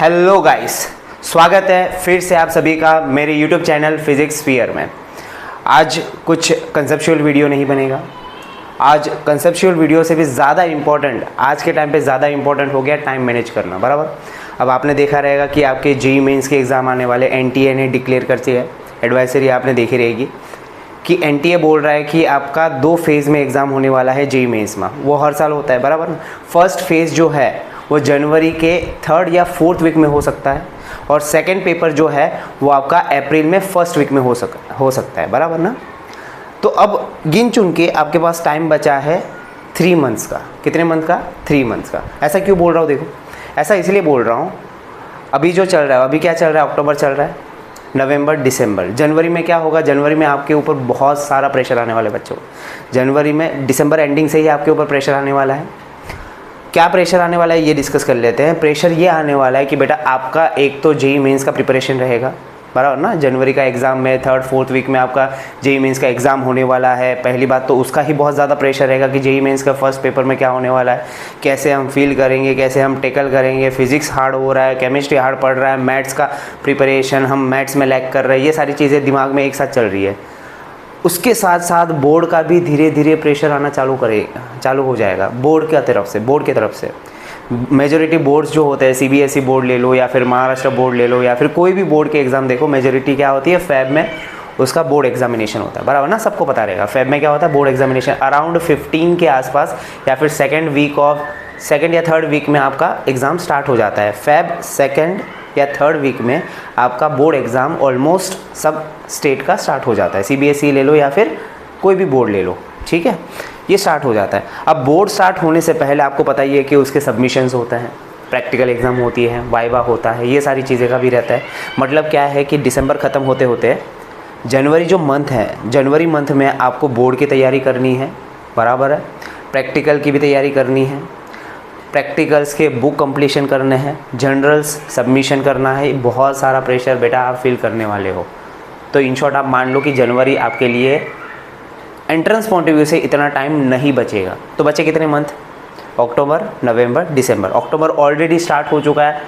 Hello guys, स्वागत है फिर से आप सभी का मेरे यूट्यूब चैनल फिजिक्स स्फीयर में। आज कुछ कंसेप्चुअल वीडियो नहीं बनेगा। आज कंसेप्चुअल वीडियो से भी ज़्यादा इम्पोर्टेंट, आज के टाइम पे ज़्यादा इम्पोर्टेंट हो गया टाइम मैनेज करना। बराबर, अब आपने देखा रहेगा कि आपके जेईई मेंस के एग्ज़ाम आने वाले एनटीए ने डिक्लेयर करती है, एडवाइजरी आपने देखी रहेगी कि एनटीए बोल रहा है कि आपका 2 फेज़ में एग्ज़ाम होने वाला है जेईई मेंस में। वो हर साल होता है, बराबर ना। फर्स्ट फेज़ जो है वो जनवरी के 3rd या 4th वीक में हो सकता है, और सेकंड पेपर जो है वो आपका अप्रैल में 1st वीक में हो सकता है, बराबर ना। तो अब गिन चुन के आपके पास टाइम बचा है 3 मंथ्स का। कितने मंथ का? 3 मंथ्स का। ऐसा क्यों बोल रहा हूँ? देखो, ऐसा इसलिए बोल रहा हूँ, अभी जो चल रहा है, अभी क्या चल रहा है? अक्टूबर चल रहा है, नवंबर, दिसंबर। जनवरी में क्या होगा? जनवरी में आपके ऊपर बहुत सारा प्रेशर आने वाला है बच्चों। जनवरी में, दिसंबर एंडिंग से ही आपके ऊपर प्रेशर आने वाला है। क्या प्रेशर आने वाला है ये डिस्कस कर लेते हैं। प्रेशर ये आने वाला है कि बेटा आपका एक तो जेईई मेंस का प्रिपरेशन रहेगा, बराबर ना। जनवरी का एग्ज़ाम में 3rd 4th वीक में आपका जेईई मेंस का एग्ज़ाम होने वाला है। पहली बात तो उसका ही बहुत ज़्यादा प्रेशर रहेगा कि जेईई मेंस का फर्स्ट पेपर में क्या होने वाला है, कैसे हम फील करेंगे, कैसे हम टेकल करेंगे। फिजिक्स हार्ड हो रहा है, केमिस्ट्री हार्ड पड़ रहा है, मैथ्स का प्रिपरेशन, हम मैथ्स में लैग कर रहे हैं, ये सारी चीज़ें दिमाग में एक साथ चल रही है। उसके साथ साथ बोर्ड का भी धीरे धीरे प्रेशर आना चालू हो जाएगा बोर्ड की तरफ से। मेजॉरिटी बोर्ड्स जो होते हैं, सीबीएसई बोर्ड ले लो या फिर महाराष्ट्र बोर्ड ले लो या फिर कोई भी बोर्ड के एग्ज़ाम देखो, मेजॉरिटी क्या होती है, फेब में उसका बोर्ड एग्जामिनेशन होता है, बराबर ना। सबको पता रहेगा फेब में क्या होता है, बोर्ड एग्जामिनेशन। अराउंड 15 के आसपास या फिर सेकेंड या थर्ड वीक में आपका एग्ज़ाम स्टार्ट हो जाता है। फेब 2nd या 3rd वीक में आपका बोर्ड एग्ज़ाम ऑलमोस्ट सब स्टेट का स्टार्ट हो जाता है। सीबीएसई ले लो या फिर कोई भी बोर्ड ले लो, ठीक है, ये स्टार्ट हो जाता है। अब बोर्ड स्टार्ट होने से पहले आपको पता ही है कि उसके सबमिशंस होते हैं, प्रैक्टिकल एग्ज़ाम होती है, वाइवा होता है, ये सारी चीज़ें का भी रहता है। मतलब क्या है कि दिसंबर ख़त्म होते होते जनवरी जो मंथ है, जनवरी मंथ में आपको बोर्ड की तैयारी करनी है, बराबर है। प्रैक्टिकल की भी तैयारी करनी है, प्रैक्टिकल्स के बुक कंप्लीशन करने हैं, जनरल्स सबमिशन करना है। बहुत सारा प्रेशर बेटा आप फील करने वाले हो। तो इन शॉर्ट आप मान लो कि जनवरी आपके लिए एंट्रेंस पॉइंट ऑफ व्यू से इतना टाइम नहीं बचेगा। तो बचे कितने मंथ? अक्टूबर, नवंबर, दिसंबर। अक्टूबर ऑलरेडी स्टार्ट हो चुका है,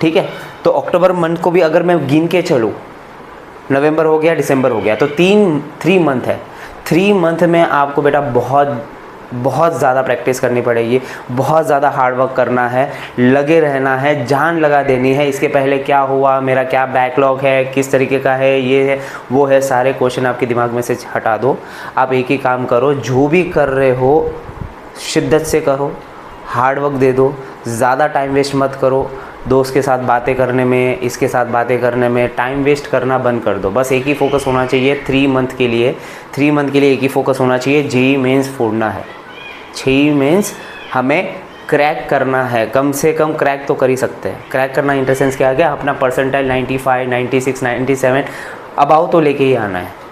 ठीक है। तो अक्टूबर मंथ को भी अगर मैं गिन के चलूँ, नवंबर हो गया, दिसंबर हो गया, तो 3 मंथ है। 3 मंथ में आपको बेटा बहुत ज़्यादा प्रैक्टिस करनी पड़ेगी, बहुत ज़्यादा हार्ड वर्क करना है, लगे रहना है, जान लगा देनी है। इसके पहले क्या हुआ, मेरा क्या बैकलॉग है, किस तरीके का है, ये है वो है, सारे क्वेश्चन आपके दिमाग में से हटा दो। आप एक ही काम करो, जो भी कर रहे हो शिद्दत से करो, हार्ड वर्क दे दो, ज़्यादा टाइम वेस्ट मत करो। दोस्त के साथ बातें करने में, इसके साथ बातें करने में टाइम वेस्ट करना बंद कर दो। बस एक ही फोकस होना चाहिए 3 मंथ के लिए। 3 मंथ के लिए एक ही फोकस होना चाहिए, जेईई मेंस फोड़ना है। जेईई मेंस हमें क्रैक करना है, कम से कम क्रैक तो कर ही सकते हैं। क्रैक करना इन द सेंस क्या आ गया, अपना परसेंटाइल 95, 96, 97 अबाउ तो लेके ही आना है।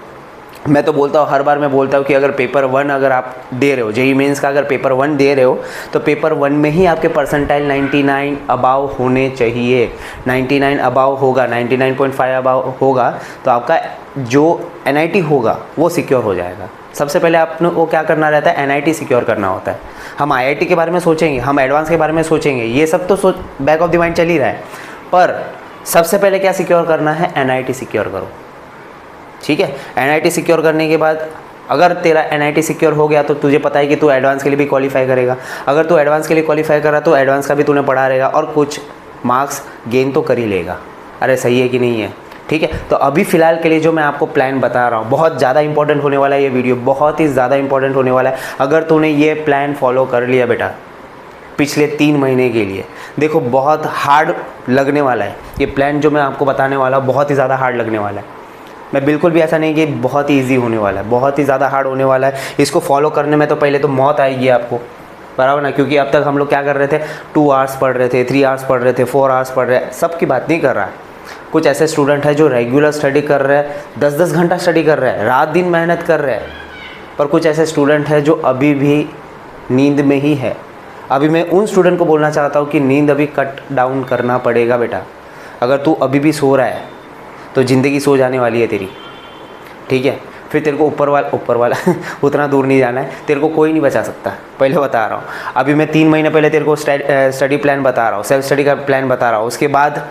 मैं तो बोलता हूँ, हर बार मैं बोलता हूँ कि अगर पेपर 1 अगर आप दे रहे हो, जेईई मेंस का अगर पेपर 1 दे रहे हो, तो पेपर 1 में ही आपके परसेंटाइल 99 अबाव होने चाहिए। 99 अबाव होगा, 99.5 अबाव होगा, तो आपका जो एनआईटी होगा वो सिक्योर हो जाएगा। सबसे पहले आपने वो क्या करना रहता है, एनआईटी सिक्योर करना होता है। हम आईआईटी के बारे में सोचेंगे, हम एडवांस के बारे में सोचेंगे, ये सब तो बैक ऑफ द माइंड चल ही रहा है, पर सबसे पहले क्या सिक्योर करना है, एनआईटी सिक्योर करो, ठीक है। एनआईटी सिक्योर करने के बाद अगर तेरा एनआईटी सिक्योर हो गया तो तुझे पता है कि तू एडवांस के लिए भी क्वालिफाई करेगा। अगर तू एडवांस के लिए क्वालिफाई कर रहा तो एडवांस का भी तूने पढ़ा रहेगा और कुछ मार्क्स गेन तो कर ही लेगा। अरे सही है कि नहीं है? ठीक है। तो अभी फ़िलहाल के लिए जो मैं आपको प्लान बता रहा हूँ, बहुत ज़्यादा इंपॉर्टेंट होने वाला है ये वीडियो, बहुत ही ज़्यादा इंपॉर्टेंट होने वाला है। अगर तूने ये प्लान फॉलो कर लिया बेटा पिछले 3 महीने के लिए, देखो बहुत हार्ड लगने वाला है ये प्लान जो मैं आपको बताने वाला हूँ, बहुत ही ज़्यादा हार्ड लगने वाला है। मैं बिल्कुल भी ऐसा नहीं कि बहुत ही ईजी होने वाला है, बहुत ही ज़्यादा हार्ड होने वाला है। इसको फॉलो करने में तो पहले तो मौत आएगी आपको, बराबर ना। क्योंकि अब तक हम लोग क्या कर रहे थे, 2 आवर्स पढ़ रहे थे, 3 आवर्स पढ़ रहे थे, 4 आवर्स पढ़ रहे हैं। सबकी बात नहीं कर रहा है, कुछ ऐसे स्टूडेंट हैं जो रेगुलर स्टडी कर रहे हैं, 10-10 घंटा स्टडी कर रहे हैं, रात दिन मेहनत कर रहे हैं। पर कुछ ऐसे स्टूडेंट हैं जो अभी भी नींद में ही है। अभी मैं उन स्टूडेंट को बोलना चाहता हूँ कि नींद अभी कट डाउन करना पड़ेगा बेटा। अगर तू अभी भी सो रहा है तो ज़िंदगी सो जाने वाली है तेरी, ठीक है। फिर तेरे को ऊपर वाला उतना दूर नहीं जाना है, तेरे को कोई नहीं बचा सकता, पहले बता रहा हूँ। अभी मैं 3 महीने पहले तेरे को स्टडी प्लान बता रहा हूँ, सेल्फ स्टडी का प्लान बता रहा हूँ, उसके बाद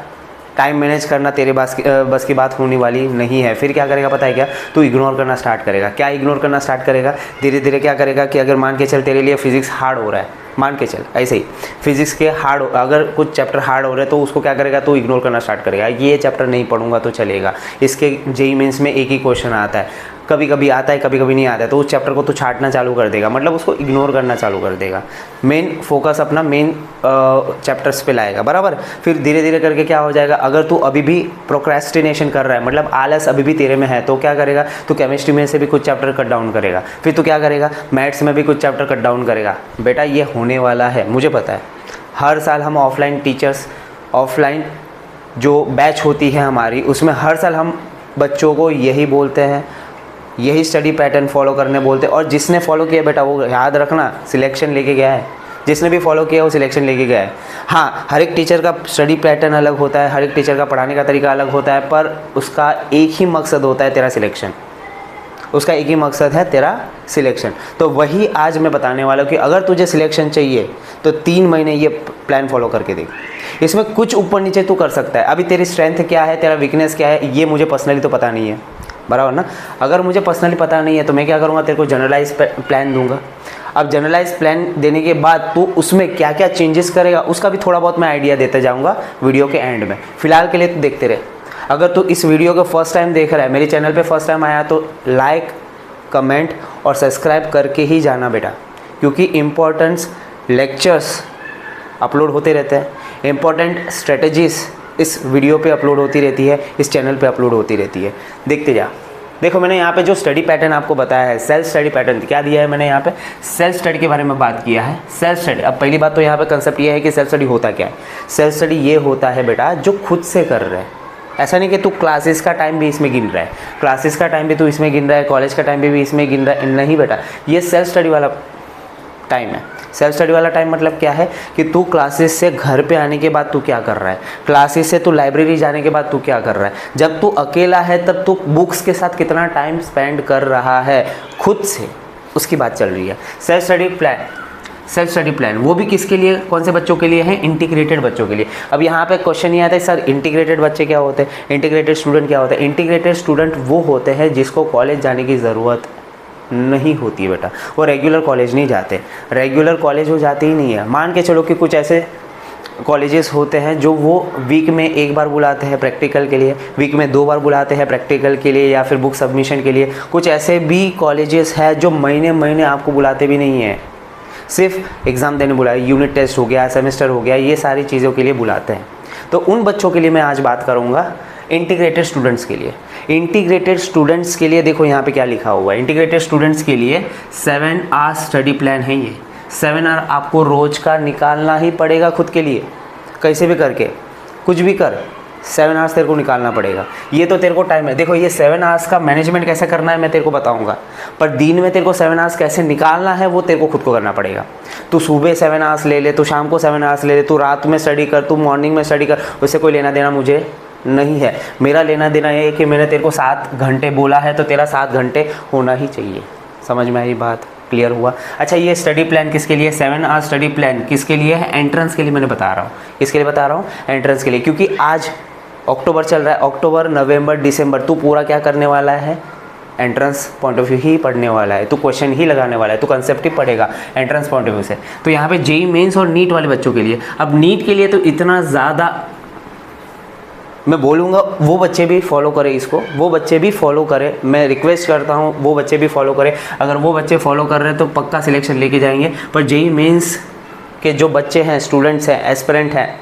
टाइम मैनेज करना तेरे बस की बात होने वाली नहीं है। फिर क्या करेगा पता है क्या, तू इग्नोर करना स्टार्ट करेगा। क्या इग्नोर करना स्टार्ट करेगा, धीरे धीरे क्या करेगा कि अगर मान के चल तेरे लिए फिजिक्स हार्ड हो रहा है, मान के चल ऐसे ही फिजिक्स के अगर कुछ चैप्टर हार्ड हो रहे हैं तो उसको क्या करेगा, तो इग्नोर करना स्टार्ट करेगा। ये चैप्टर नहीं पढ़ूंगा तो चलेगा, इसके जेईई मेंस में एक ही क्वेश्चन आता है, कभी कभी आता है कभी कभी नहीं आता है, तो उस चैप्टर को तो छांटना चालू कर देगा, मतलब उसको इग्नोर करना चालू कर देगा। मेन फोकस अपना मेन चैप्टर्स पे लाएगा, बराबर। फिर धीरे धीरे करके क्या हो जाएगा, अगर तू अभी भी प्रोक्रेस्टिनेशन कर रहा है, मतलब आलस अभी भी तेरे में है, तो क्या करेगा, तो केमिस्ट्री में से भी कुछ चैप्टर कट डाउन करेगा। फिर तो क्या करेगा, मैथ्स में भी कुछ चैप्टर कट डाउन करेगा। बेटा ये होने वाला है, मुझे पता है। हर साल हम ऑफलाइन टीचर्स, ऑफलाइन जो बैच होती है हमारी, उसमें हर साल हम बच्चों को यही बोलते हैं, यही स्टडी पैटर्न फॉलो करने बोलते हैं। और जिसने फॉलो किया बेटा वो याद रखना सिलेक्शन लेके गया है, जिसने भी फॉलो किया वो सिलेक्शन लेके गया है। हाँ, हर एक टीचर का स्टडी पैटर्न अलग होता है, हर एक टीचर का पढ़ाने का तरीका अलग होता है, पर उसका एक ही मकसद होता है, तेरा सिलेक्शन। उसका एक ही मकसद है, तेरा सिलेक्शन। तो वही आज मैं बताने वाला हूँ कि अगर तुझे सिलेक्शन चाहिए तो 3 महीने ये प्लान फॉलो करके देख। इसमें कुछ ऊपर नीचे तू कर सकता है। अभी तेरी स्ट्रेंथ क्या है, तेरा वीकनेस क्या है, ये मुझे पर्सनली तो पता नहीं है, बराबर ना। अगर मुझे पर्सनली पता नहीं है तो मैं क्या करूँगा, तेरे को जनरलाइज प्लान दूंगा। अब जनरलाइज प्लान देने के बाद तू उसमें क्या क्या चेंजेस करेगा उसका भी थोड़ा बहुत मैं आइडिया देते जाऊँगा वीडियो के एंड में। फिलहाल के लिए तू देखते रहे। अगर तू इस वीडियो को फर्स्ट टाइम देख रहा है, मेरे चैनल पे फर्स्ट टाइम आया, तो लाइक, कमेंट और सब्सक्राइब करके ही जाना बेटा, क्योंकि इम्पोर्टेंट्स लेक्चर्स अपलोड होते रहते हैं, इम्पोर्टेंट स्ट्रेटजीज़ इस वीडियो पे अपलोड होती रहती है, इस चैनल पे अपलोड होती रहती है। देखते जा। देखो मैंने यहाँ पे जो स्टडी पैटर्न आपको बताया है, सेल्फ स्टडी पैटर्न क्या दिया है मैंने यहाँ पे, सेल्फ स्टडी के बारे में बात किया है। सेल्फ स्टडी, अब पहली बात तो यहाँ पे कंसेप्ट ये है कि सेल्फ स्टडी होता क्या है। सेल्फ स्टडी ये होता है बेटा जो खुद से कर रहे हैं। ऐसा नहीं कि तू क्लासेस का टाइम भी इसमें गिन रहा है, क्लासेस का टाइम भी तू इसमें गिन रहा है, कॉलेज का टाइम भी इसमें गिन रहा है, नहीं बेटा, ये सेल्फ स्टडी वाला टाइम है। सेल्फ स्टडी वाला टाइम मतलब क्या है कि तू क्लासेस से घर पे आने के बाद तू क्या कर रहा है, क्लासेस से तू लाइब्रेरी जाने के बाद तू क्या कर रहा है, जब तू अकेला है तब तू बुक्स के साथ कितना टाइम स्पेंड कर रहा है खुद से, उसकी बात चल रही है। Self study plan, self study plan वो भी किसके लिए, कौन से बच्चों के लिए है, इंटीग्रेटेड बच्चों के लिए। अब यहाँ पे क्वेश्चन ये आता है सर इंटीग्रेटेड बच्चे क्या होते हैं, इंटीग्रेटेड स्टूडेंट क्या होता है। इंटीग्रेटेड स्टूडेंट वो होते हैं जिसको कॉलेज जाने की ज़रूरत नहीं होती बेटा, वो रेगुलर कॉलेज नहीं जाते, रेगुलर कॉलेज वो जाते ही नहीं है। मान के चलो कि कुछ ऐसे कॉलेजेस होते हैं जो वो वीक में 1 बार बुलाते हैं प्रैक्टिकल के लिए, वीक में 2 बार बुलाते हैं प्रैक्टिकल के लिए या फिर बुक सबमिशन के लिए। कुछ ऐसे भी कॉलेजेस हैं जो महीने महीने आपको बुलाते भी नहीं हैं, सिर्फ एग्ज़ाम देने बुलाए, यूनिट टेस्ट हो गया, सेमेस्टर हो गया, ये सारी चीज़ों के लिए बुलाते हैं। तो उन बच्चों के लिए मैं आज बात करूँगा, इंटीग्रेटेड स्टूडेंट्स के लिए। इंटीग्रेटेड स्टूडेंट्स के लिए देखो यहाँ पे क्या लिखा हुआ है, इंटीग्रेटेड स्टूडेंट्स के लिए 7 आवर्स स्टडी प्लान है। ये 7 आवर आपको रोज़ का निकालना ही पड़ेगा खुद के लिए, कैसे भी करके कुछ भी कर 7 आवर्स तेरे को निकालना पड़ेगा। ये तो तेरे को टाइम है, देखो ये 7 आवर्स का मैनेजमेंट कैसे करना है मैं तेरे को बताऊंगा, पर दिन में तेरे को 7 आवर्स कैसे निकालना है वो तेरे को खुद को करना पड़ेगा। तू सुबह 7 आवर्स ले ले, तू शाम को 7 आवर्स ले ले, तू रात में स्टडी कर, तू मॉर्निंग में स्टडी कर, उससे कोई लेना देना मुझे नहीं है। मेरा लेना देना ये है कि मैंने तेरे को 7 घंटे बोला है तो तेरा 7 घंटे होना ही चाहिए। समझ में आई बात, क्लियर हुआ। अच्छा ये स्टडी प्लान किसके लिए, 7 आवर्स स्टडी प्लान किसके लिए है, एंट्रेंस के लिए मैंने बता रहा हूँ। किसके लिए बता रहा हूँ, एंट्रेंस के लिए, क्योंकि आज अक्टूबर चल रहा है, अक्टूबर नवंबर दिसंबर तू पूरा क्या करने वाला है, एंट्रेंस पॉइंट ऑफ व्यू ही पढ़ने वाला है, तो क्वेश्चन ही लगाने वाला है, तो कंसेप्ट ही पढ़ेगा एंट्रेंस पॉइंट ऑफ व्यू से। तो यहाँ पे जेईई मेंस और नीट वाले बच्चों के लिए, अब नीट के लिए तो इतना ज़्यादा मैं बोलूँगा वो बच्चे भी फॉलो करें इसको, वो बच्चे भी फॉलो करें, मैं रिक्वेस्ट करता हूँ वो बच्चे भी फॉलो करें। अगर वो बच्चे फॉलो कर रहे हैं तो पक्का सिलेक्शन लेके जाएंगे। पर जेईई मेंस के जो बच्चे हैं, स्टूडेंट्स हैं, एस्पिरेंट हैं,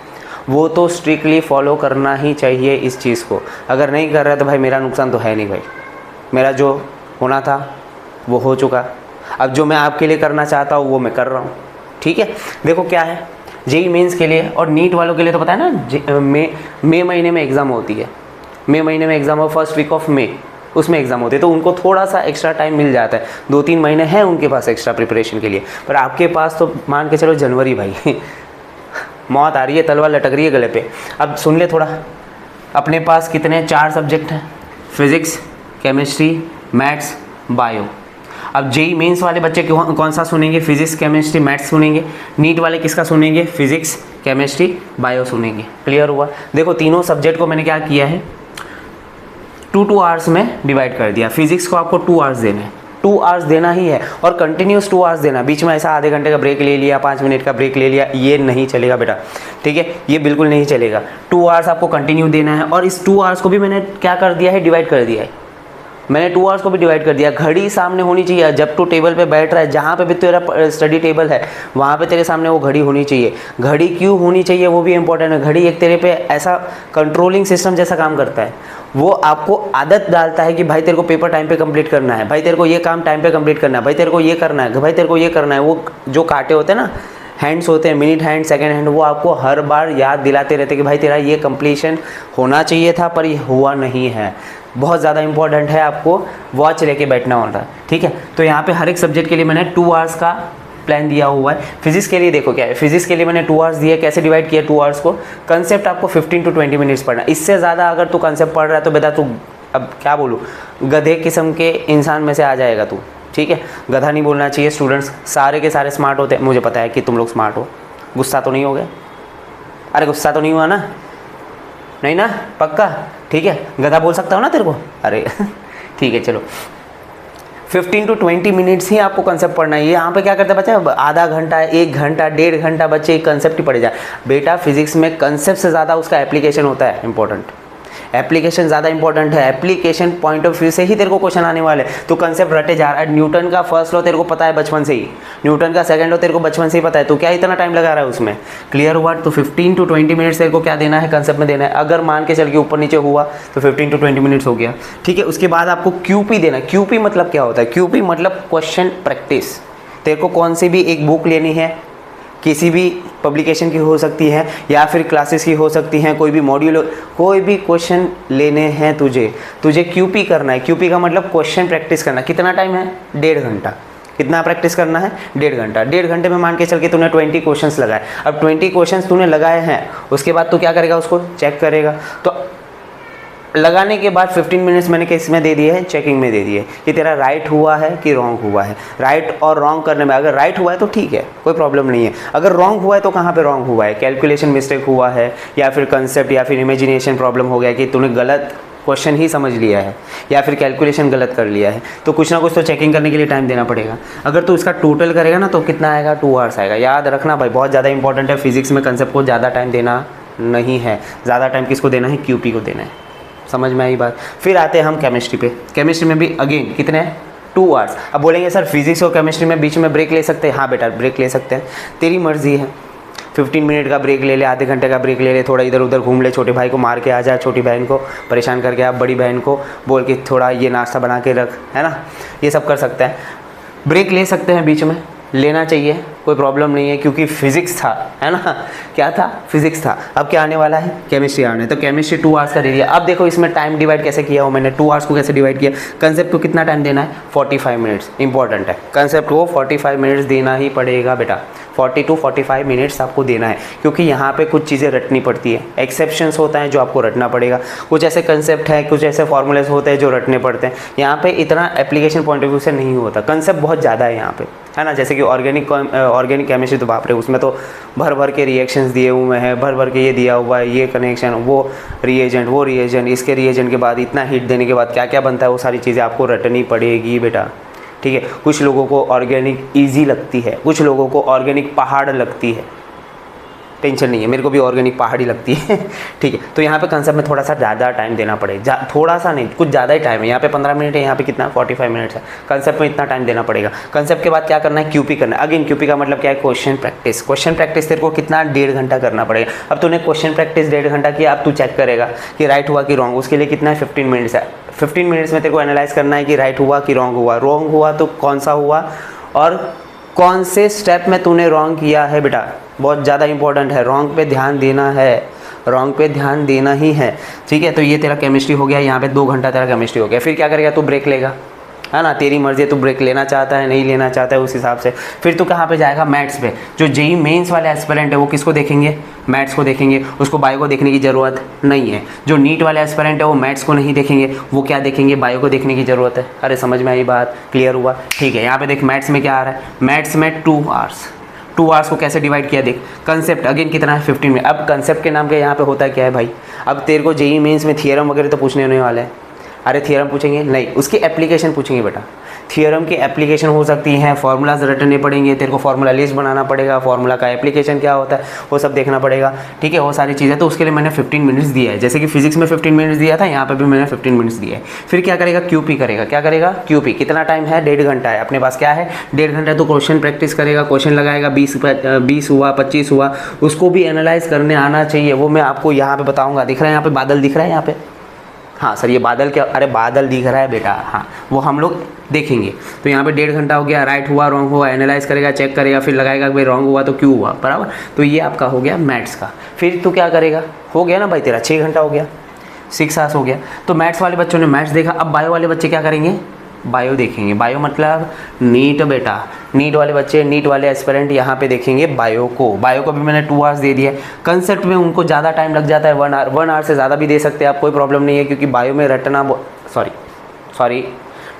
वो तो स्ट्रिक्टली फॉलो करना ही चाहिए इस चीज़ को। अगर नहीं कर रहा तो भाई मेरा नुकसान तो है नहीं भाई, मेरा जो होना था वो हो चुका, अब जो मैं आपके लिए करना चाहता हूँ वो मैं कर रहा हूँ। ठीक है, देखो क्या है जेईई मेंस के लिए और नीट वालों के लिए तो पता है ना, मई महीने में एग्ज़ाम होती है, मई महीने में एग्ज़ाम हो, फर्स्ट वीक ऑफ मई उसमें एग्ज़ाम होती है, तो उनको थोड़ा सा एक्स्ट्रा टाइम मिल जाता है, 2-3 महीने हैं उनके पास एक्स्ट्रा प्रिपरेशन के लिए। पर आपके पास तो मान के चलो जनवरी भाई मौत आ रही है, तलवार लटक रही है गले पे। अब सुन ले थोड़ा, अपने पास कितने 4 सब्जेक्ट हैं, फिज़िक्स, केमिस्ट्री, मैथ्स बायो। अब जेई मेंस वाले बच्चे कौन सा सुनेंगे? फिजिक्स केमिस्ट्री मैथ्स सुनेंगे। नीट वाले किसका सुनेंगे? फिजिक्स केमिस्ट्री बायो सुनेंगे। क्लियर हुआ? देखो तीनों सब्जेक्ट को मैंने क्या किया है, 2 आवर्स में डिवाइड कर दिया। फिजिक्स को आपको 2 आवर्स देने हैं, 2 आवर्स देना ही है और कंटिन्यूस 2 आवर्स देना। बीच में ऐसा आधे घंटे का ब्रेक ले लिया, 5 मिनट का ब्रेक ले लिया, ये नहीं चलेगा बेटा, ठीक है, ये बिल्कुल नहीं चलेगा। 2 आवर्स आपको कंटिन्यू देना है और इस 2 आवर्स को भी मैंने क्या कर दिया है, डिवाइड कर दिया है। मैंने 2 आवर्स को भी डिवाइड कर दिया। घड़ी सामने होनी चाहिए, जब तू टेबल पे बैठ रहा है, जहाँ पे भी तेरा स्टडी टेबल है वहाँ पे तेरे सामने वो घड़ी होनी चाहिए। घड़ी क्यों होनी चाहिए वो भी इंपॉर्टेंट है। घड़ी एक तेरे पे ऐसा कंट्रोलिंग सिस्टम जैसा काम करता है, वो आपको आदत डालता है कि भाई तेरे को पेपर टाइम पे कंप्लीट करना है, भाई तेरे को ये काम टाइम पे कंप्लीट करना है, भाई तेरे को ये करना है, भाई तेरे को ये करना है। वो जो कांटे होते हैं ना, हैंड्स होते हैं, मिनट हैंड, सेकंड हैंड, वो आपको हर बार याद दिलाते रहते कि भाई तेरा ये कंप्लीशन होना चाहिए था पर ये हुआ नहीं है। बहुत ज़्यादा इंपॉर्टेंट है, आपको वॉच लेके बैठना होता है, ठीक है। तो यहाँ पे हर एक सब्जेक्ट के लिए मैंने 2 आवर्स का प्लान दिया हुआ है। फिजिक्स के लिए देखो क्या है, फिजिक्स के लिए मैंने 2 आवर्स दिए। कैसे डिवाइड किया 2 आवर्स को? कंसेप्ट आपको 15 to 20 मिनट्स पढ़ना। इससे ज़्यादा अगर तू कंसेप्ट पढ़ रहा है तो बेटा तू, अब क्या बोलूँ, गधे किस्म के इंसान में से आ जाएगा तू, ठीक है। गधा नहीं बोलना चाहिए। स्टूडेंट्स सारे के सारे स्मार्ट होते हैं, मुझे पता है कि तुम लोग स्मार्ट हो। गुस्सा तो नहीं हो गए? अरे गुस्सा तो नहीं हुआ ना? नहीं ना? पक्का? ठीक है, गधा बोल सकता हो ना तेरे को? अरे ठीक है, चलो 15 to 20 मिनट्स ही आपको कंसेप्ट पढ़ना है। यहाँ पे क्या करता है बच्चा, आधा घंटा, 1 घंटा, 1.5 घंटा बच्चे एक कंसेप्ट ही पढ़े जाए। बेटा फिजिक्स में कंसेप्ट से ज़्यादा उसका एप्लीकेशन होता है इंपॉर्टेंट। एप्लीकेशन ज़्यादा इंपॉर्टेंट है। एप्लीकेशन पॉइंट ऑफ व्यू से ही तेरे को क्वेश्चन आने वाले। तो कंसेप्ट रटे जा रहा है। न्यूटन का फर्स्ट लॉ तेरे को पता है बचपन से ही, न्यूटन का सेकंड लॉ तेरे को बचपन से ही पता है, तो क्या इतना टाइम लगा रहा है उसमें? क्लियर हुआ? तो 15 to 20 मिनट्स तेरे को क्या देना है, कंसेप्ट में देना है। अगर मान के चल के ऊपर नीचे हुआ तो 15 to 20 मिनट्स हो गया, ठीक है। उसके बाद आपको क्यूपी देना है। क्यूपी मतलब क्या होता है? क्यूपी मतलब क्वेश्चन प्रैक्टिस। तेरे को कौन सी भी एक बुक लेनी है, किसी भी पब्लिकेशन की हो सकती है या फिर क्लासेस की हो सकती हैं, कोई भी मॉड्यूल, कोई भी क्वेश्चन लेने हैं तुझे क्यूपी करना है। क्यूपी का मतलब क्वेश्चन प्रैक्टिस करना। कितना टाइम है? 1.5 घंटा। कितना प्रैक्टिस करना है? 1.5 घंटा। 1.5 घंटे में मान के चल के तूने 20 क्वेश्चंस लगाए। अब 20 क्वेश्चंस तूने लगाए हैं, उसके बाद तू क्या करेगा, उसको चेक करेगा। तो लगाने के बाद 15 मिनट्स मैंने किस में दे दिए हैं, चेकिंग में दे दिए कि तेरा राइट हुआ है कि रॉन्ग हुआ है। राइट और रॉन्ग करने में अगर राइट हुआ है तो ठीक है, कोई प्रॉब्लम नहीं है। अगर रॉन्ग हुआ है तो कहाँ पे रॉन्ग हुआ है? कैलकुलेशन मिस्टेक हुआ है या फिर कंसेप्ट या फिर इमेजिनेशन प्रॉब्लम हो गया कि तूने गलत क्वेश्चन ही समझ लिया है या फिर कैलकुलेशन गलत कर लिया है, तो कुछ ना कुछ तो चेकिंग करने के लिए टाइम देना पड़ेगा। अगर तू इसका टोटल करेगा ना तो कितना आएगा? 2 आवर्स आएगा। याद रखना भाई, बहुत ज़्यादा इंपॉर्टेंट है। फिजिक्स में कंसेप्ट को ज़्यादा टाइम देना नहीं है, ज़्यादा टाइम किसको देना है? क्यूपी को देना है। समझ में आई बात? फिर आते हैं हम केमिस्ट्री पे। केमिस्ट्री में भी अगेन कितने हैं? 2 आवर्स। अब बोलेंगे सर फिजिक्स और केमिस्ट्री में बीच में ब्रेक ले सकते हैं? हाँ बेटा ब्रेक ले सकते हैं, तेरी मर्जी है। 15 मिनट का ब्रेक ले ले, आधे घंटे का ब्रेक ले ले, थोड़ा इधर उधर घूम ले, छोटे भाई को मार के आ जा, छोटी बहन को परेशान करके आप बड़ी बहन को बोल के थोड़ा ये नाश्ता बना के रख, है ना, ये सब कर सकते हैं। ब्रेक ले सकते हैं, बीच में लेना चाहिए, कोई प्रॉब्लम नहीं है, क्योंकि फिजिक्स था, है ना, क्या था? फिजिक्स था। अब क्या आने वाला है? केमिस्ट्री आने। तो केमिस्ट्री 2 आवर्स का दे दिया। अब देखो इसमें टाइम डिवाइड कैसे किया हो मैंने, 2 आवर्स को कैसे डिवाइड किया। कंसेप्ट को कितना टाइम देना है? 45 मिनट्स। इंपॉर्टेंट है, कंसेप्ट को 45 मिनट्स देना ही पड़ेगा बेटा। 40 to 45 मिनट्स आपको देना है, क्योंकि यहाँ पे कुछ चीज़ें रटनी पड़ती है। एक्सेप्शंस होता है जो आपको रटना पड़ेगा, कुछ ऐसे कंसेप्ट है, कुछ ऐसे फॉर्मूलेस होते हैं जो रटने पड़ते हैं। यहाँ पे इतना एप्लीकेशन पॉइंट ऑफ व्यू से नहीं होता, कंसेप्ट बहुत ज़्यादा है यहाँ पे, है ना। जैसे कि ऑर्गेनिक केमिस्ट्री तो बाप रे, उसमें तो भर भर के रिएक्शंस दिए हुए हैं, भर भर के ये दिया हुआ है, ये कनेक्शन, वो रिएजेंट, इसके रिएजेंट के बाद इतना हीट देने के बाद क्या क्या बनता है, वो सारी चीज़ें आपको रटनी पड़ेगी बेटा, ठीक है। कुछ लोगों को ऑर्गेनिक ईजी लगती है, कुछ लोगों को ऑर्गेनिक पहाड़ लगती है, टेंशन नहीं है, मेरे को भी ऑर्गेनिक पहाड़ी लगती है ठीक है। तो यहाँ पे कंसेप्ट में थोड़ा सा ज़्यादा टाइम देना पड़ेगा, थोड़ा सा नहीं, कुछ ज़्यादा ही टाइम है। यहाँ पे 15 मिनट है, यहाँ पे कितना 45 मिनट्स है। कंसेप्ट में इतना टाइम देना पड़ेगा। कंसेप्ट के बाद क्या करना है? क्यूपी करना है। अगेन क्यूपी का मतलब क्या है? Question practice. क्वेश्चन प्रैक्टिस तेरे को कितना? 1.5 घंटा करना पड़ेगा। अब तूने क्वेश्चन प्रैक्टिस 1.5 घंटा किया, अब तू चेक करेगा कि राइट हुआ कि रॉन्ग। उसके लिए कितना है? 15 मिनट्स है। 15 मिनट्स में तेरे को एनालाइज करना है कि राइट हुआ कि रॉन्ग हुआ। रॉन्ग हुआ तो कौन सा हुआ और कौन से स्टेप में तूने रॉन्ग किया है बेटा, बहुत ज़्यादा इंपॉर्टेंट है। रॉन्ग पे ध्यान देना है, रॉन्ग पे ध्यान देना ही है, ठीक है। तो ये तेरा केमिस्ट्री हो गया, यहाँ पे 2 घंटा तेरा केमिस्ट्री हो गया। फिर क्या करेगा? तू ब्रेक लेगा, है ना, तेरी मर्जी है, तू ब्रेक लेना चाहता है नहीं लेना चाहता है उस हिसाब से। फिर तू कहाँ पे जाएगा, मैथ्स पे। जो जेई मेंस वाले एस्पिरेंट है वो किसको देखेंगे, मैथ्स को देखेंगे, उसको बायो को देखने की ज़रूरत नहीं है। जो नीट वाले एस्पिरेंट है वो मैथ्स को नहीं देखेंगे, वो क्या देखेंगे, बायो को देखने की ज़रूरत है। अरे समझ में आई बात, क्लियर हुआ, ठीक है। यहाँ पे देख मैथ्स में क्या आ रहा है, मैथ्स में 2 आवर्स, 2 आवर्स को कैसे डिवाइड किया देख, कंसेप्ट अगेन कितना है 15 मिनट। अब कंसेप्ट के नाम के यहाँ पे होता क्या है भाई, अब तेरे को जेई मेंस में थियरम वगैरह तो पूछने होने वाले हैं। अरे थियरम पूछेंगे नहीं, उसकी एप्लीकेशन पूछेंगे बेटा। थियरम की एप्लीकेशन हो सकती है, फार्मूलाज रटने पड़ेंगे, तेरे को फार्मूला लिस्ट बनाना पड़ेगा, फार्मूला का एप्लीकेशन क्या होता है वो सब देखना पड़ेगा, ठीक है, वो सारी चीज़ें। तो उसके लिए मैंने 15 मिनट्स दिया है, जैसे कि फिजिक्स में 15 मिनट्स दिया था, यहाँ पे भी मैंने 15 मिनट्स दिया है। फिर क्या करेगा, क्यूपी करेगा। क्या करेगा, क्यूपी। कितना टाइम है, 1.5 घंटा है अपने पास। क्या है, 1.5 घंटा। तो क्वेश्चन प्रैक्टिस करेगा, क्वेश्चन लगाएगा, 20 हुआ, 25 हुआ, उसको भी एनालाइज करने आना चाहिए। वो मैं आपको यहाँ पे बताऊँगा। दिख रहा है यहाँ पे बादल दिख रहा है यहाँ पे, हाँ सर ये बादल क्या, अरे बादल दिख रहा है बेटा, हाँ वो हम लोग देखेंगे। तो यहाँ पे 1.5 घंटा हो गया, राइट हुआ रॉन्ग हुआ एनालाइज करेगा, चेक करेगा, फिर लगाएगा कि भाई रॉन्ग हुआ तो क्यों हुआ, बराबर। तो ये आपका हो गया मैथ्स का। फिर तो क्या करेगा, हो गया ना भाई तेरा 6 घंटा हो गया, 6 आवर्स हो गया। तो मैथ्स वाले बच्चों ने मैथ्स देखा। अब बायो वाले बच्चे क्या करेंगे, बायो देखेंगे। बायो मतलब नीट बेटा, नीट वाले बच्चे, नीट वाले एस्पिरेंट यहाँ पे देखेंगे बायो को। बायो को भी मैंने 2 आवर्स दे दिया। कंसेप्ट में उनको ज़्यादा टाइम लग जाता है, 1 आवर, 1 आवर से ज़्यादा भी दे सकते हैं आप, कोई प्रॉब्लम नहीं है, क्योंकि बायो में रटना, सॉरी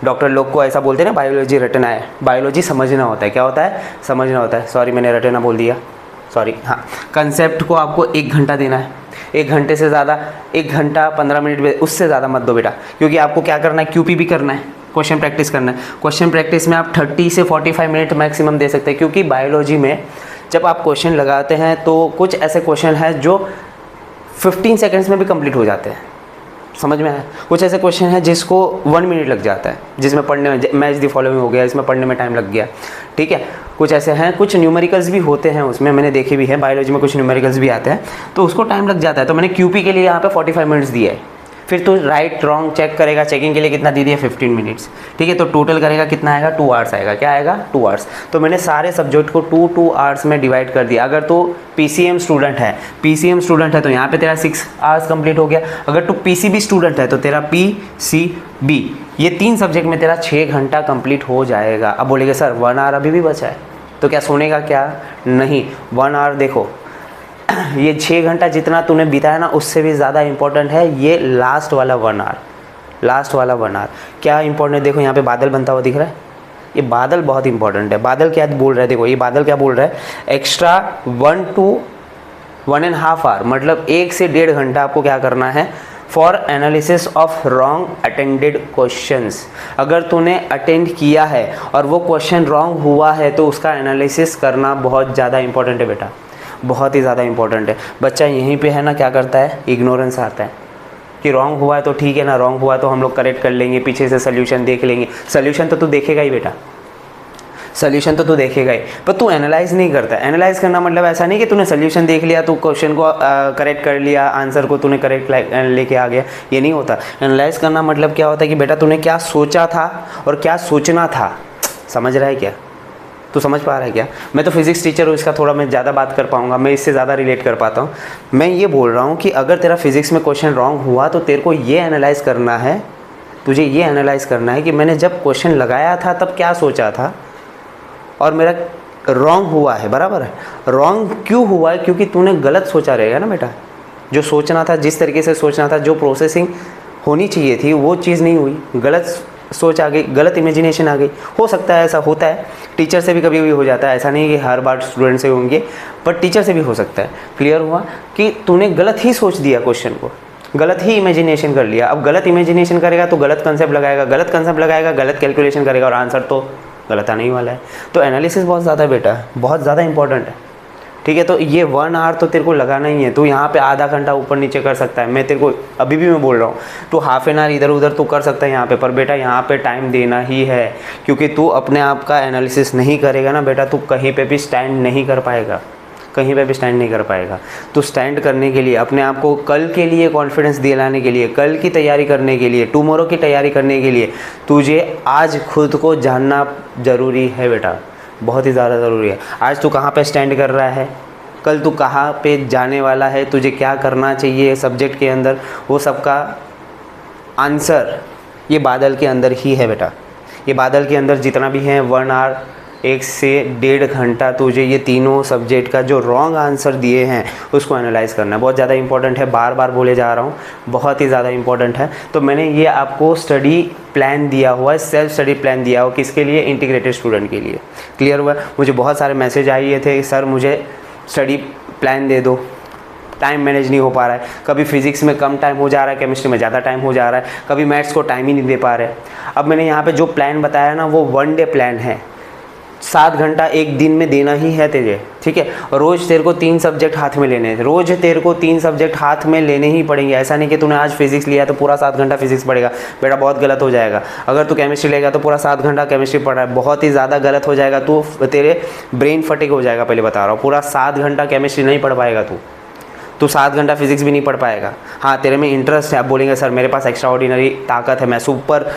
डॉक्टर लोग को ऐसा बोलते हैं ना, बायोलॉजी रटना है, बायोलॉजी समझना होता है। क्या होता है, समझना होता है। सॉरी मैंने रटना बोल दिया, सॉरी। हाँ, कंसेप्ट को आपको 1 घंटा देना है, 1 घंटे से ज़्यादा, 1 घंटा 15 मिनट, उससे ज़्यादा मत दो बेटा, क्योंकि आपको क्या करना है, क्यूपी भी करना है, क्वेश्चन प्रैक्टिस करना है। क्वेश्चन प्रैक्टिस में आप 30 से 45 मिनट मैक्सिमम दे सकते हैं, क्योंकि बायोलॉजी में जब आप क्वेश्चन लगाते हैं तो कुछ ऐसे क्वेश्चन हैं जो 15 सेकंड्स में भी कंप्लीट हो जाते हैं, समझ में आया। कुछ ऐसे क्वेश्चन हैं जिसको 1 मिनट लग जाता है, जिसमें पढ़ने में, मैच दी फॉलोइंग हो गया, इसमें पढ़ने में टाइम लग गया, ठीक है। कुछ ऐसे हैं, कुछ न्यूमेरिकल्स भी होते हैं उसमें, मैंने देखे भी हैं, बायोलॉजी में कुछ न्यूमेरिकल्स भी आते हैं, तो उसको टाइम लग जाता है। तो मैंने क्यूपी के लिए यहाँ पे 45 मिनट्स दिया है। फिर तो राइट रॉन्ग चेक करेगा, चेकिंग के लिए कितना दे दिया, 15 मिनट्स, ठीक है। तो टोटल करेगा कितना आएगा, 2 आवर्स आएगा। क्या आएगा, 2 आवर्स। तो मैंने सारे सब्जेक्ट को 2 आवर्स में डिवाइड कर दिया। अगर तो पीसीएम स्टूडेंट है तो यहाँ पे तेरा 6 आवर्स कंप्लीट हो गया। अगर तो पीसीबी स्टूडेंट है तो तेरा पीसीबी, ये 3 सब्जेक्ट में तेरा 6 घंटा कंप्लीट हो जाएगा। अब बोलेंगे सर 1 आवर अभी भी बचा है, तो क्या सोने का क्या, नहीं, 1 आवर देखो ये 6 घंटा जितना तूने बिताया ना, उससे भी ज़्यादा इंपॉर्टेंट है ये लास्ट वाला 1 आवर, लास्ट वाला 1 आवर। क्या इंपॉर्टेंट है, देखो यहाँ पे बादल बनता हुआ दिख रहा है, ये बादल बहुत इंपॉर्टेंट है। बादल क्या बोल रहा है, देखो ये बादल क्या बोल रहा है, एक्स्ट्रा 1 to 1.5 आवर, मतलब 1 से 1.5 घंटा आपको क्या करना है, for analysis of wrong attended questions. अगर तूने अटेंड किया है और वो क्वेश्चन रॉन्ग हुआ है तो उसका एनालिसिस करना बहुत ज़्यादा इंपॉर्टेंट है बेटा, बहुत ही ज़्यादा इंपॉर्टेंट है। बच्चा यहीं पे है ना क्या करता है, इग्नोरेंस आता है कि रॉन्ग हुआ है तो ठीक है ना, रॉन्ग हुआ है तो हम लोग करेक्ट कर लेंगे, पीछे से सोल्यूशन देख लेंगे। सोल्यूशन तो तू देखेगा ही बेटा, सोल्यूशन तो तू देखेगा ही, पर तू एनालाइज नहीं करता। एनालाइज करना मतलब ऐसा नहीं कि तूने सोल्यूशन देख लिया, तू क्वेश्चन को करेक्ट कर लिया, आंसर को तूने करेक्ट लेके आ गया, ये नहीं होता। एनालाइज करना मतलब क्या होता है कि बेटा तूने क्या सोचा था और क्या सोचना था, समझ रहा है क्या, तू समझ पा रहा है क्या। मैं तो फिजिक्स टीचर हूँ, इसका थोड़ा मैं ज़्यादा बात कर पाऊँगा, मैं इससे ज़्यादा रिलेट कर पाता हूँ। मैं ये बोल रहा हूँ कि अगर तेरा फिजिक्स में क्वेश्चन रॉन्ग हुआ तो तेरे को ये एनालाइज करना है, तुझे ये एनालाइज करना है कि मैंने जब क्वेश्चन लगाया था तब क्या सोचा था और मेरा रॉन्ग हुआ है, बराबर है। रॉन्ग क्यों हुआ है, क्योंकि तूने गलत सोचा रहेगा ना बेटा। जो सोचना था, जिस तरीके से सोचना था, जो प्रोसेसिंग होनी चाहिए थी वो चीज़ नहीं हुई, गलत सोच आ गई, गलत इमेजिनेशन आ गई। हो सकता है, ऐसा होता है, टीचर से भी कभी कभी हो जाता है, ऐसा नहीं कि हर बार स्टूडेंट से होंगे, पर टीचर से भी हो सकता है। क्लियर हुआ कि तूने गलत ही सोच दिया, क्वेश्चन को गलत ही इमेजिनेशन कर लिया। अब गलत इमेजिनेशन करेगा तो गलत कंसेप्ट लगाएगा, गलत कंसेप्ट लगाएगा, गलत कैलकुलेशन करेगा और आंसर तो गलत आने ही वाला है। तो एनालिसिस बहुत ज़्यादा बेटा, बहुत ज़्यादा इंपॉर्टेंट है, ठीक है। तो ये 1 आवर तो तेरे को लगाना ही है। तू यहाँ पे आधा घंटा ऊपर नीचे कर सकता है, मैं तेरे को अभी भी मैं बोल रहा हूँ, तू हाफ एन आवर इधर उधर तू कर सकता है यहाँ पे, पर बेटा यहाँ पे टाइम देना ही है, क्योंकि तू अपने आप का एनालिसिस नहीं करेगा ना बेटा, तू कहीं पे भी स्टैंड नहीं कर पाएगा, कहीं पे भी स्टैंड नहीं कर पाएगा। तो स्टैंड करने के लिए, अपने आप को कल के लिए कॉन्फिडेंस दिलाने के लिए, कल की तैयारी करने के लिए, टुमारो की तैयारी करने के लिए तुझे आज खुद को जानना ज़रूरी है बेटा, बहुत ही ज़्यादा ज़रूरी है। आज तू कहाँ पे स्टैंड कर रहा है, कल तू कहाँ पे जाने वाला है, तुझे क्या करना चाहिए सब्जेक्ट के अंदर, वो सब का आंसर ये बादल के अंदर ही है बेटा। ये बादल के अंदर जितना भी है 1 आवर 1 से 1.5 घंटा तुझे ये तीनों सब्जेक्ट का जो रॉन्ग आंसर दिए हैं उसको एनालाइज करना है। बहुत ज़्यादा इंपॉर्टेंट है, बार बार बोले जा रहा हूँ, बहुत ही ज़्यादा इंपॉर्टेंट है। तो मैंने ये आपको स्टडी प्लान दिया हुआ है, सेल्फ स्टडी प्लान दिया हुआ, किसके लिए? इंटीग्रेटेड स्टूडेंट के लिए। क्लियर हुआ? मुझे बहुत सारे मैसेज आए थे, सर मुझे स्टडी प्लान दे दो, टाइम मैनेज नहीं हो पा रहा है, कभी फिजिक्स में कम टाइम हो जा रहा है, केमिस्ट्री में ज़्यादा टाइम हो जा रहा है, कभी मैथ्स को टाइम ही नहीं दे पा रहे। अब मैंने यहाँ पे जो प्लान बताया ना वो 1 डे प्लान है, 7 घंटा एक दिन में देना ही है तुझे, ठीक है। रोज़ तेरे को 3 सब्जेक्ट हाथ में लेने हैं, रोज़ तेरे को 3 सब्जेक्ट हाथ में लेने ही पड़ेंगे। ऐसा नहीं कि तूने आज फिजिक्स लिया तो पूरा 7 घंटा फिजिक्स पढ़ेगा, बेटा बहुत गलत हो जाएगा। अगर तू केमिस्ट्री लेगा तो पूरा 7 घंटा केमिस्ट्री पढ़ रहा है, बहुत ही ज़्यादा गलत हो जाएगा। तू तेरे ब्रेन फटिग हो जाएगा, पहले बता रहा हूँ। पूरा 7 घंटा केमिस्ट्री नहीं पढ़ पाएगा तू 7 घंटा फिजिक्स भी नहीं पढ़ पाएगा। हाँ तेरे में इंटरेस्ट है, आप बोलेंगे सर मेरे पास एक्स्ट्रा ऑर्डिनरी ताकत है, मैं सुपर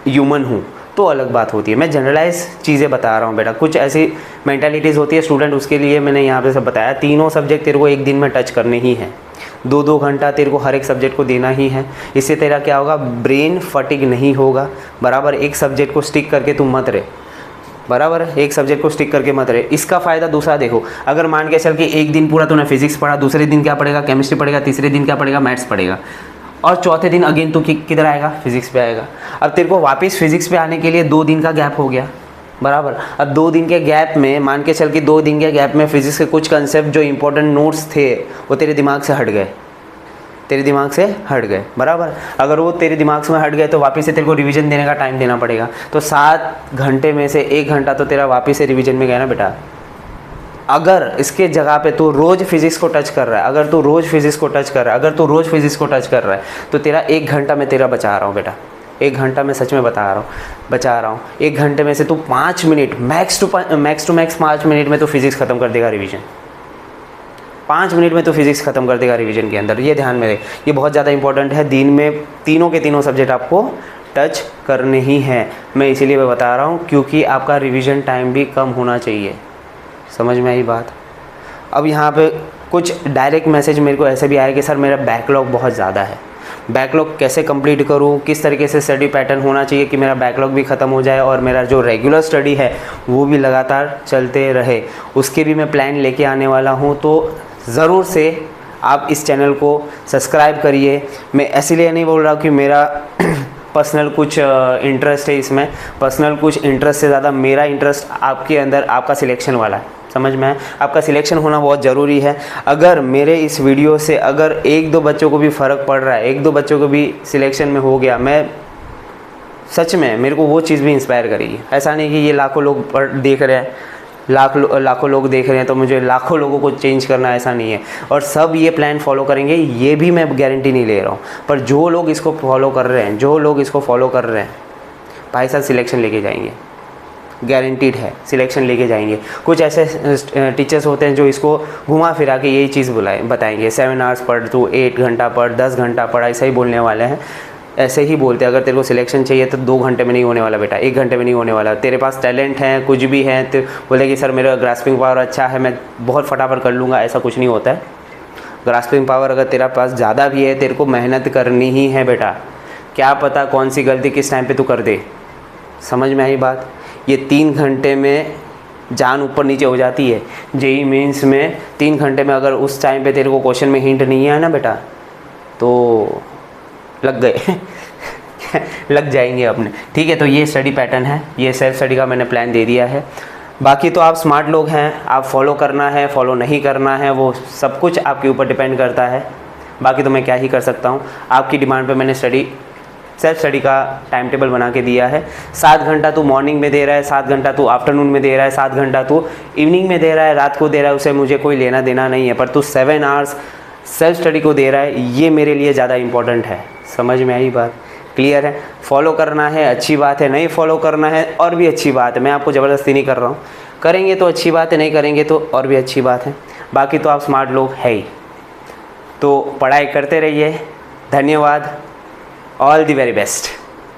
ह्यूमन हूँ, तो अलग बात होती है। मैं जनरलाइज चीज़ें बता रहा हूँ बेटा, कुछ ऐसी मेंटालिटीज़ होती है स्टूडेंट, उसके लिए मैंने यहाँ पे सब बताया। तीनों सब्जेक्ट तेरे को एक दिन में टच करने ही हैं, 2-2 घंटा तेरे को हर एक सब्जेक्ट को देना ही है। इससे तेरा क्या होगा? ब्रेन फटिग नहीं होगा, बराबर। एक सब्जेक्ट को स्टिक करके तुम मत रहे, बराबर है, एक सब्जेक्ट को स्टिक करके मत रहे। इसका फ़ायदा दूसरा देखो, अगर मान के चल के एक दिन पूरा तूने फिजिक्स पढ़ा, दूसरे दिन क्या पढ़ेगा? केमिस्ट्री पढ़ेगा, तीसरे दिन क्या पढ़ेगा? मैथ्स पढ़ेगा, और चौथे दिन अगेन तू किधर आएगा? फिजिक्स पे आएगा। अब तेरे को वापस फिजिक्स पे आने के लिए 2 दिन का गैप हो गया, बराबर। अब 2 दिन के गैप में मान के चल के 2 दिन के गैप में फिजिक्स के कुछ कंसेप्ट जो इंपॉर्टेंट नोट्स थे वो तेरे दिमाग से हट गए, तेरे दिमाग से हट गए, बराबर। अगर वो तेरे दिमाग से हट गए तो वापस से तेरे को रिवीजन देने का टाइम देना पड़ेगा। तो 7 घंटे में से 1 घंटा तो तेरा वापस से रिवीजन में गया ना बेटा। अगर इसके जगह पे तू रोज़ फिजिक्स को टच कर रहा है, अगर तू रोज़ फिजिक्स को टच कर रहा है, अगर तू रोज़ फिजिक्स को टच कर रहा है, तो तेरा 1 घंटा मैं तेरा बचा रहा हूँ बेटा, 1 घंटा मैं सच में बचा रहा हूँ। 1 घंटे में से तू 5 minute, max to max 5 minute में तो फिजिक्स ख़त्म कर देगा रिवीजन। 5 मिनट में तो फिजिक्स ख़त्म कर देगा रिवीजन के अंदर, ये ध्यान में रहे। ये बहुत ज़्यादा इंपॉर्टेंट है, दिन में तीनों के तीनों सब्जेक्ट आपको टच करने ही हैं। मैं इसीलिए मैं बता रहा हूँ क्योंकि आपका रिवीजन टाइम भी कम होना चाहिए। समझ में आई बात? अब यहाँ पे कुछ डायरेक्ट मैसेज मेरे को ऐसे भी आया कि सर मेरा बैकलॉग बहुत ज़्यादा है, बैकलॉग कैसे कंप्लीट करूँ, किस तरीके से स्टडी पैटर्न होना चाहिए कि मेरा बैकलॉग भी ख़त्म हो जाए और मेरा जो रेगुलर स्टडी है वो भी लगातार चलते रहे। उसके भी मैं प्लान लेके आने वाला हूँ, तो ज़रूर से आप इस चैनल को सब्सक्राइब करिए। मैं इसीलिए नहीं बोल रहा हूँ कि मेरा पर्सनल कुछ इंटरेस्ट है इसमें, पर्सनल कुछ इंटरेस्ट से ज़्यादा मेरा इंटरेस्ट आपके अंदर, आपका सिलेक्शन वाला है। समझ में? आपका सिलेक्शन होना बहुत ज़रूरी है। अगर मेरे इस वीडियो से अगर 1-2 बच्चों को भी फ़र्क पड़ रहा है, 1-2 बच्चों को भी सिलेक्शन में हो गया, मैं सच में मेरे को वो चीज़ भी इंस्पायर करेगी। ऐसा नहीं कि ये लाखों लोग देख रहे हैं, लाखों लोग देख रहे हैं तो मुझे लाखों लोगों को चेंज करना, ऐसा नहीं है। और सब ये प्लान फॉलो करेंगे ये भी मैं गारंटी नहीं ले रहा हूँ, पर जो लोग इसको फॉलो कर रहे हैं, भाई साहब सिलेक्शन लेके जाएंगे, गारंटीड है, सिलेक्शन लेके जाएंगे। कुछ ऐसे टीचर्स होते हैं जो इसको घुमा फिरा के यही चीज़ बताएंगे, 7 आवर्स पढ़, तू 8 घंटा पढ़, 10 घंटा पढ़, ऐसा ही बोलने वाले हैं, ऐसे ही बोलते हैं। अगर तेरे को सिलेक्शन चाहिए तो 2 घंटे में नहीं होने वाला बेटा, 1 घंटे में नहीं होने वाला। तेरे पास टैलेंट है, कुछ भी है, तो बोले कि सर मेरा ग्रास्पिंग पावर अच्छा है, मैं बहुत फटाफट कर लूँगा, ऐसा कुछ नहीं होता है। ग्रास्पिंग पावर अगर तेरा पास ज़्यादा भी है, तेरे को मेहनत करनी ही है बेटा। क्या पता कौन सी गलती किस टाइम पे तू कर दे। समझ में आई बात? ये 3 घंटे में जान ऊपर नीचे हो जाती है। जेईई मेंस में 3 घंटे में अगर उस टाइम पे तेरे को क्वेश्चन में हिंट नहीं है ना बेटा, तो लग गए लग जाएंगे अपने। ठीक है, तो ये स्टडी पैटर्न है, ये सेल्फ स्टडी का मैंने प्लान दे दिया है। बाकी तो आप स्मार्ट लोग हैं, आप फॉलो करना है, फॉलो नहीं करना है, वो सब कुछ आपके ऊपर डिपेंड करता है। बाकी तो मैं क्या ही कर सकता हूँ। आपकी डिमांड पे मैंने सेल्फ स्टडी का टाइम टेबल बना के दिया है। 7 घंटा तू मॉर्निंग में दे रहा है, 7 घंटा तू आफ्टरनून में दे रहा है, 7 घंटा तू इवनिंग में दे रहा है, रात को दे रहा है, उससे मुझे कोई लेना देना नहीं है। पर तू 7 आवर्स सेल्फ स्टडी को दे रहा है, ये मेरे लिए ज़्यादा इंपॉर्टेंट है। समझ में आई बात? क्लियर है? फॉलो करना है अच्छी बात है, नहीं फॉलो करना है और भी अच्छी बात है। मैं आपको ज़बरदस्ती नहीं कर रहा हूँ, करेंगे तो अच्छी बात है, नहीं करेंगे तो और भी अच्छी बात है। बाकी तो आप स्मार्ट लोग है ही, तो पढ़ाई करते रहिए। धन्यवाद, ऑल द वेरी बेस्ट।